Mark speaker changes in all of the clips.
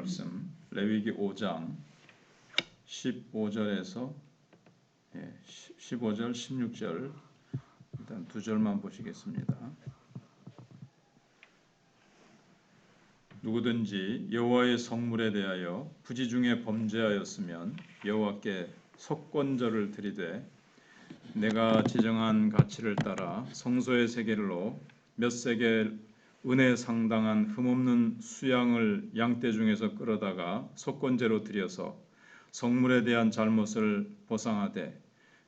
Speaker 1: 말씀 레위기 5장 15절에서 15절, 16절 일단 두 절만 보시겠습니다. 누구든지 여호와의 성물에 대하여 부지 중에 범죄하였으면 여호와께 속건절을 드리되 내가 지정한 가치를 따라 성소의 세겔로 몇 세겔 은에 상당한 흠없는 수양을 양떼 중에서 끌어다가 속건제로 드려서 성물에 대한 잘못을 보상하되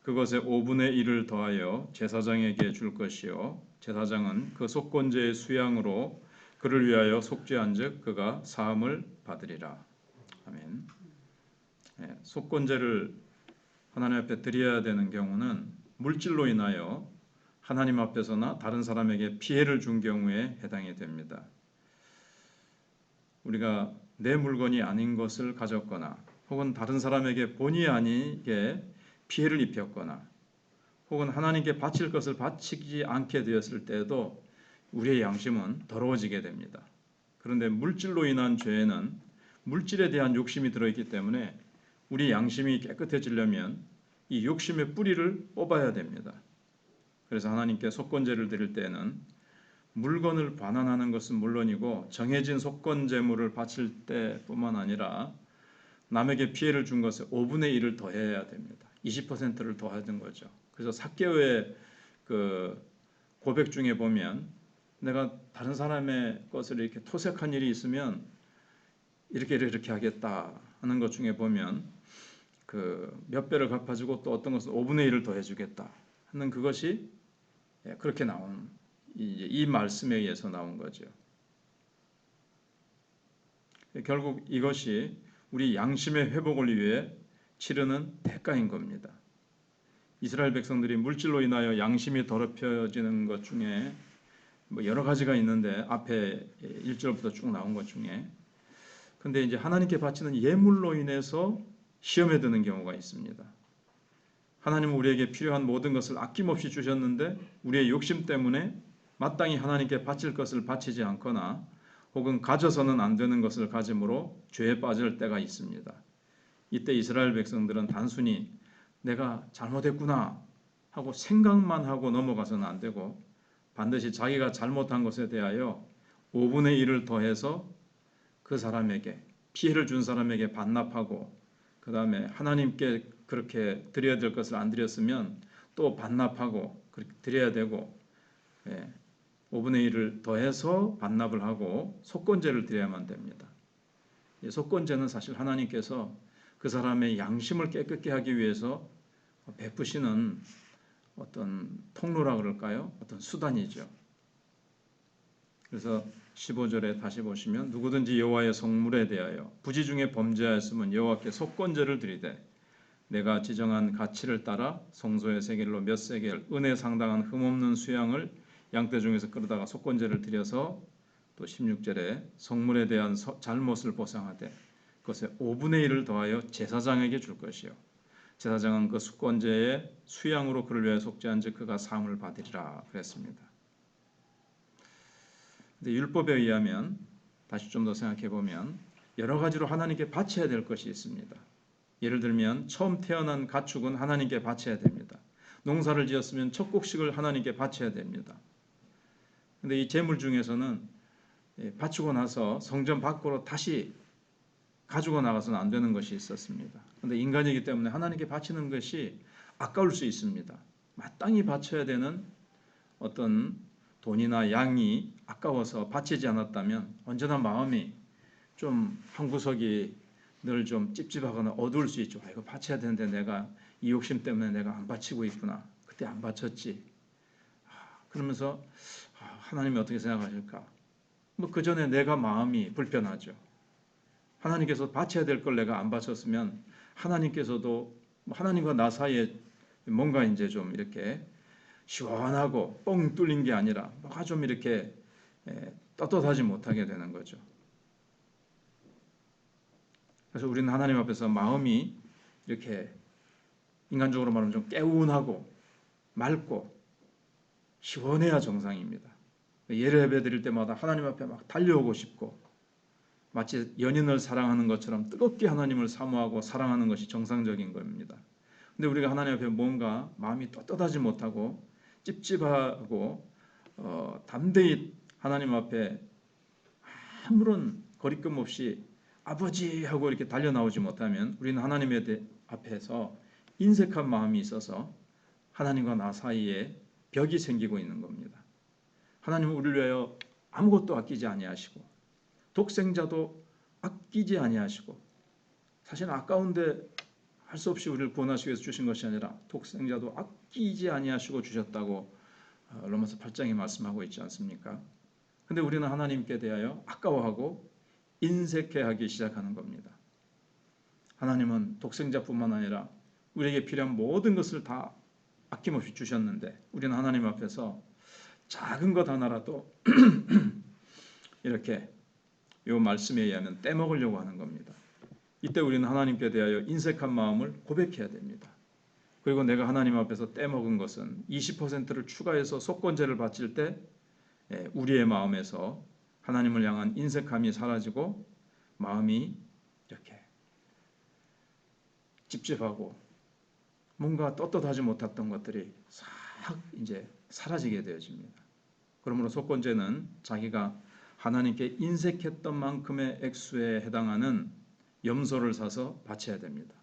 Speaker 1: 그것의 5분의 1을 더하여 제사장에게 줄 것이요 제사장은 그 속건제의 수양으로 그를 위하여 속죄한즉 그가 사함을 받으리라. 아멘. 속건제를 하나님 앞에 드려야 되는 경우는 물질로 인하여 하나님 앞에서나 다른 사람에게 피해를 준 경우에 해당이 됩니다. 우리가 내 물건이 아닌 것을 가졌거나 혹은 다른 사람에게 본의 아니게 피해를 입혔거나 혹은 하나님께 바칠 것을 바치지 않게 되었을 때에도 우리의 양심은 더러워지게 됩니다. 그런데 물질로 인한 죄에는 물질에 대한 욕심이 들어있기 때문에 우리 양심이 깨끗해지려면 이 욕심의 뿌리를 뽑아야 됩니다. 그래서 하나님께 속건제를 드릴 때에는 물건을 반환하는 것은 물론이고 정해진 속건제물을 바칠 때뿐만 아니라 남에게 피해를 준 것에 5분의 1을 더해야 됩니다. 20%를 더하는 거죠. 그래서 삭개오의 그 고백 중에 보면 내가 다른 사람의 것을 이렇게 토색한 일이 있으면 이렇게 하겠다 하는 것 중에 보면 그 몇 배를 갚아주고 또 어떤 것은 5분의 1을 더해주겠다 하는 그것이 그렇게 나온 이 말씀에 의해서 나온 거죠. 결국 이것이 우리 양심의 회복을 위해 치르는 대가인 겁니다. 이스라엘 백성들이 물질로 인하여 양심이 더럽혀지는 것 중에 뭐 여러 가지가 있는데 앞에 1절부터 쭉 나온 것 중에 근데 이제 하나님께 바치는 예물로 인해서 시험에 드는 경우가 있습니다. 하나님은 우리에게 필요한 모든 것을 아낌없이 주셨는데 우리의 욕심 때문에 마땅히 하나님께 바칠 것을 바치지 않거나 혹은 가져서는 안 되는 것을 가짐으로 죄에 빠질 때가 있습니다. 이때 이스라엘 백성들은 단순히 내가 잘못했구나 하고 생각만 하고 넘어가서는 안 되고 반드시 자기가 잘못한 것에 대하여 5분의 1을 더해서 그 사람에게 피해를 준 사람에게 반납하고 그 다음에 하나님께 그렇게 드려야 될 것을 안 드렸으면 또 반납하고 그렇게 드려야 되고 5분의 1을 더해서 반납을 하고 속건제를 드려야만 됩니다. 속건제는 사실 하나님께서 그 사람의 양심을 깨끗게 하기 위해서 베푸시는 어떤 통로라 그럴까요? 어떤 수단이죠. 그래서 15절에 다시 보시면 누구든지 여호와의 성물에 대하여 부지 중에 범죄하였으면 여호와께 속건제를 드리되 내가 지정한 가치를 따라 성소의 세겔로 몇 세겔 은에 상당한 흠없는 수양을 양떼 중에서 끌어다가 속건제를 드려서 또 16절에 성물에 대한 잘못을 보상하되 그것에 5분의 1을 더하여 제사장에게 줄 것이요 제사장은 그 속건제의 수양으로 그를 위하여 속죄한즉 그가 사함을 받으리라 그랬습니다. 근데 율법에 의하면 다시 좀 더 생각해 보면 여러 가지로 하나님께 바쳐야 될 것이 있습니다. 예를 들면 처음 태어난 가축은 하나님께 바쳐야 됩니다. 농사를 지었으면 첫 곡식을 하나님께 바쳐야 됩니다. 근데 이 제물 중에서는 바치고 나서 성전 밖으로 다시 가지고 나가서는 안 되는 것이 있었습니다. 그런데 인간이기 때문에 하나님께 바치는 것이 아까울 수 있습니다. 마땅히 바쳐야 되는 어떤 돈이나 양이 아까워서 바치지 않았다면 언제나 마음이 좀 한 구석이 늘 좀 찝찝하거나 어두울 수 있죠. 이거 바쳐야 되는데 내가 이 욕심 때문에 내가 안 바치고 있구나. 그때 안 바쳤지. 그러면서 하나님이 어떻게 생각하실까? 뭐 그 전에 내가 마음이 불편하죠. 하나님께서 바쳐야 될 걸 내가 안 바쳤으면 하나님께서도 하나님과 나 사이에 뭔가 이제 좀 이렇게 시원하고 뻥 뚫린 게 아니라 뭐가 좀 이렇게 떳떳하지 못하게 되는 거죠. 그래서 우리는 하나님 앞에서 마음이 이렇게 인간적으로 말하면 좀 개운하고 맑고 시원해야 정상입니다. 예배 드릴 때마다 하나님 앞에 막 달려오고 싶고 마치 연인을 사랑하는 것처럼 뜨겁게 하나님을 사모하고 사랑하는 것이 정상적인 겁니다. 근데 우리가 하나님 앞에 뭔가 마음이 떳떳하지 못하고 찝찝하고 담대히 하나님 앞에 아무런 거리낌 없이 아버지 하고 이렇게 달려 나오지 못하면 우리는 하나님의 앞에서 인색한 마음이 있어서 하나님과 나 사이에 벽이 생기고 있는 겁니다. 하나님은 우리를 위하여 아무것도 아끼지 아니하시고 독생자도 아끼지 아니하시고 사실 아까운데 할 수 없이 우리를 구원하시기 위해서 주신 것이 아니라 독생자도 아끼지 아니하시고 주셨다고 로마서 8장에 말씀하고 있지 않습니까? 근데 우리는 하나님께 대하여 아까워하고 인색해하기 시작하는 겁니다. 하나님은 독생자뿐만 아니라 우리에게 필요한 모든 것을 다 아낌없이 주셨는데 우리는 하나님 앞에서 작은 것 하나라도 이렇게 이 말씀에 의하면 떼먹으려고 하는 겁니다. 이때 우리는 하나님께 대하여 인색한 마음을 고백해야 됩니다. 그리고 내가 하나님 앞에서 떼먹은 것은 20%를 추가해서 속건제를 바칠 때 우리의 마음에서 하나님을 향한 인색함이 사라지고 마음이 이렇게 찝찝하고 뭔가 떳떳하지 못했던 것들이 싹 이제 사라지게 되어집니다. 그러므로 속건제는 자기가 하나님께 인색했던 만큼의 액수에 해당하는 염소를 사서 바쳐야 됩니다.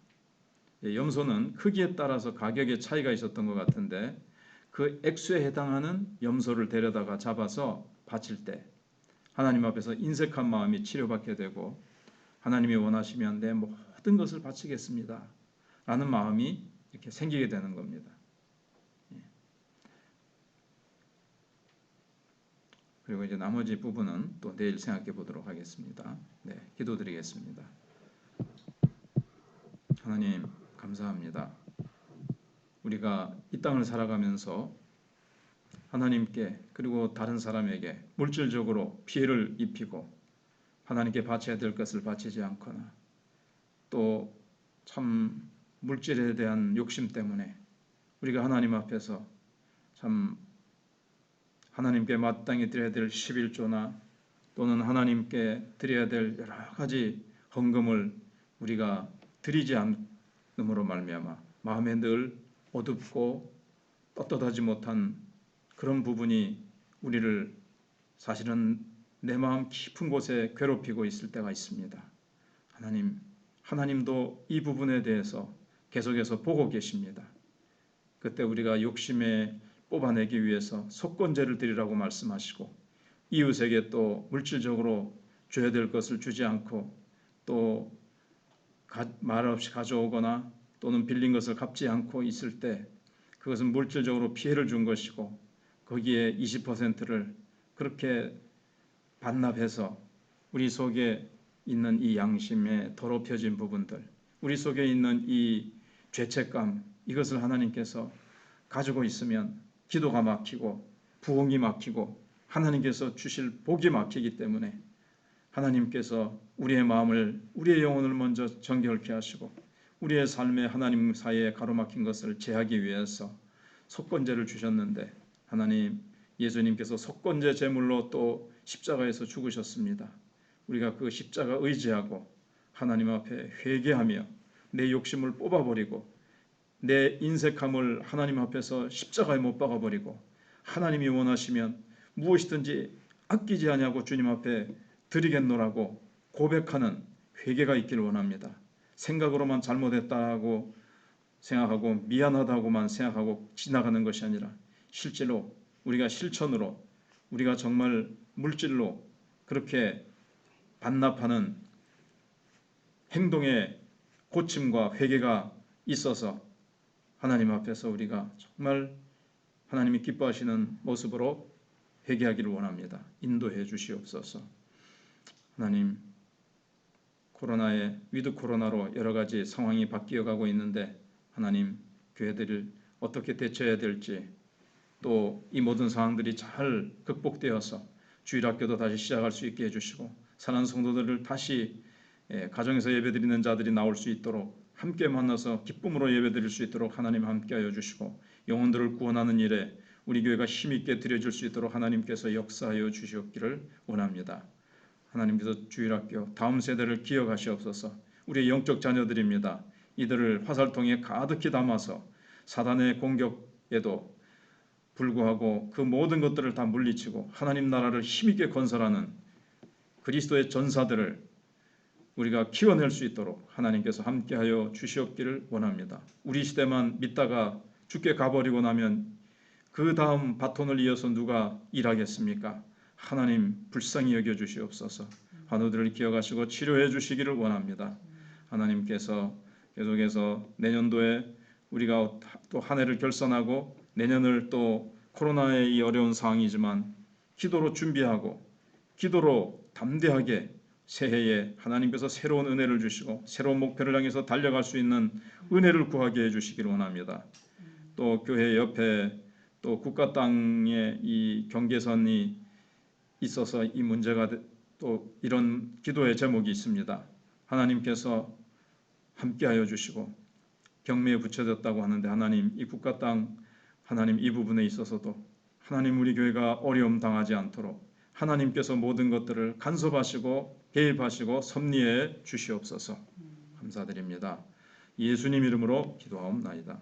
Speaker 1: 염소는 크기에 따라서 가격의 차이가 있었던 것 같은데 그 액수에 해당하는 염소를 데려다가 잡아서 바칠 때 하나님 앞에서 인색한 마음이 치료받게 되고 하나님이 원하시면 내 모든 것을 바치겠습니다 라는 마음이 이렇게 생기게 되는 겁니다. 그리고 이제 나머지 부분은 또 내일 생각해 보도록 하겠습니다. 네, 기도드리겠습니다. 하나님 감사합니다. 우리가 이 땅을 살아가면서 하나님께 그리고 다른 사람에게 물질적으로 피해를 입히고 하나님께 바쳐야 될 것을 바치지 않거나 또 참 물질에 대한 욕심 때문에 우리가 하나님 앞에서 참 하나님께 마땅히 드려야 될 11조나 또는 하나님께 드려야 될 여러 가지 헌금을 우리가 드리지 않음으로 말미암아 마음에 늘 어둡고 떳떳하지 못한 그런 부분이 우리를 사실은 내 마음 깊은 곳에 괴롭히고 있을 때가 있습니다. 하나님도 이 부분에 대해서 계속해서 보고 계십니다. 그때 우리가 욕심에 뽑아내기 위해서 속건제를 드리라고 말씀하시고 이웃에게 또 물질적으로 줘야 될 것을 주지 않고 또 말없이 가져오거나 또는 빌린 것을 갚지 않고 있을 때 그것은 물질적으로 피해를 준 것이고 거기에 20%를 그렇게 반납해서 우리 속에 있는 이 양심에 더럽혀진 부분들, 우리 속에 있는 이 죄책감, 이것을 하나님께서 가지고 있으면 기도가 막히고 부흥이 막히고 하나님께서 주실 복이 막히기 때문에 하나님께서 우리의 마음을, 우리의 영혼을 먼저 정결케 하시고 우리의 삶에 하나님 사이에 가로막힌 것을 제하기 위해서 속건제를 주셨는데 하나님, 예수님께서 속건제 제물로 또 십자가에서 죽으셨습니다. 우리가 그 십자가 의지하고 하나님 앞에 회개하며 내 욕심을 뽑아버리고 내 인색함을 하나님 앞에서 십자가에 못 박아버리고 하나님이 원하시면 무엇이든지 아끼지 아니하고 주님 앞에 드리겠노라고 고백하는 회개가 있기를 원합니다. 생각으로만 잘못했다고 생각하고 미안하다고만 생각하고 지나가는 것이 아니라 실제로 우리가 실천으로 우리가 정말 물질로 그렇게 반납하는 행동의 고침과 회개가 있어서 하나님 앞에서 우리가 정말 하나님이 기뻐하시는 모습으로 회개하기를 원합니다. 인도해 주시옵소서. 하나님, 위드 코로나로 여러 가지 상황이 바뀌어가고 있는데 하나님, 교회들을 어떻게 대처해야 될지 또 이 모든 상황들이 잘 극복되어서 주일학교도 다시 시작할 수 있게 해주시고 사는 성도들을 다시 가정에서 예배드리는 자들이 나올 수 있도록 함께 만나서 기쁨으로 예배드릴 수 있도록 하나님 함께하여 주시고 영혼들을 구원하는 일에 우리 교회가 힘있게 드려질 수 있도록 하나님께서 역사하여 주시옵기를 원합니다. 하나님께서 주일학교 다음 세대를 기억하시옵소서. 우리의 영적 자녀들입니다. 이들을 화살통에 가득히 담아서 사단의 공격에도 불구하고 그 모든 것들을 다 물리치고 하나님 나라를 힘있게 건설하는 그리스도의 전사들을 우리가 키워낼 수 있도록 하나님께서 함께하여 주시옵기를 원합니다. 우리 시대만 믿다가 죽게 가버리고 나면 그 다음 바톤을 이어서 누가 일하겠습니까? 하나님 불쌍히 여겨 주시옵소서. 환우들을 기억하시고 치료해 주시기를 원합니다. 하나님께서 계속해서 내년도에 우리가 또 한 해를 결산하고 내년을 또 코로나의 이 어려운 상황이지만 기도로 준비하고 기도로 담대하게 새해에 하나님께서 새로운 은혜를 주시고 새로운 목표를 향해서 달려갈 수 있는 은혜를 구하게 해주시기를 원합니다. 또 교회 옆에 또 국가 땅의 이 경계선이 있어서 이 문제가 또 이런 기도의 제목이 있습니다. 하나님께서 함께하여 주시고 경매에 붙여졌다고 하는데 하나님 이 국가 땅 하나님 이 부분에 있어서도 하나님 우리 교회가 어려움 당하지 않도록 하나님께서 모든 것들을 간섭하시고 개입하시고 섭리해 주시옵소서. 감사드립니다. 예수님 이름으로 기도하옵나이다.